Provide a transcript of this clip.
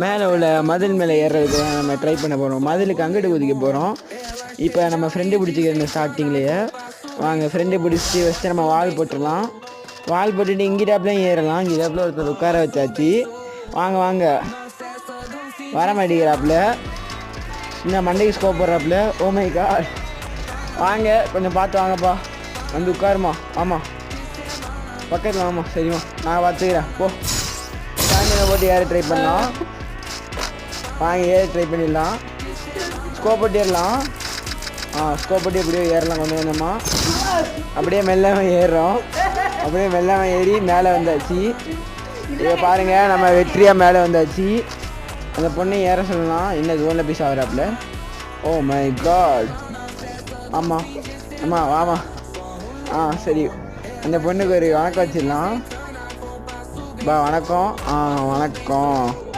மேலே உள்ள மதில் மேலே ஏறுறதுக்கு நம்ம ட்ரை பண்ண போகிறோம். மதிலுக்கு அங்கிட்டு குதிக்க போகிறோம். இப்போ நம்ம ஃப்ரெண்டு பிடிச்சிக்கிற ஸ்டார்டிங்லேயே வாங்க ஃப்ரெண்டு பிடிச்சி வச்சு நம்ம வால் போட்டுடலாம். வால் போட்டுட்டு இங்கிட்டாப்லையும் ஏறலாம். இங்கிட்டாப்பில் ஒருத்தர் உட்கார வச்சாச்சு. வாங்க வாங்க வர மாட்டேங்கிறாப்புல. இன்னும் மண்டைக்கு ஸ்கோப் போடுறாப்புல. Oh my God. வாங்க கொஞ்சம் பார்த்து வாங்கப்பா. வந்து உட்காருமா. ஆமாம் பக்கத்தில் ஆமாம் சரிம்மா நான் பார்த்துக்கிறேன். போ சாயந்தரம் போட்டு ஏற ட்ரை பண்ணலாம். வாங்க ஏற ட்ரை பண்ணிடலாம். ஸ்கோப் போட்டு ஏறலாம். ஸ்கோப் போட்டு எப்படியோ ஏறலாம் கொஞ்சம் கொஞ்சமாக. அப்படியே மெல்லாமல் ஏறுறோம். அப்படியே மெல்லாமல் ஏறி மேலே வந்தாச்சு. இதை பாருங்கள் நம்ம வெற்றியாக மேலே வந்தாச்சு. அந்த பொண்ணை ஏற சொல்லலாம். என்ன ஜோனில் பீஸ் ஆகிறாப்புல. Oh my God. ஆமாம் ஆமாம் ஆமாம் சரி அந்த பொண்ணுக்கு ஒரு வணக்கம் வச்சிடலாம். வணக்கம் வணக்கம்.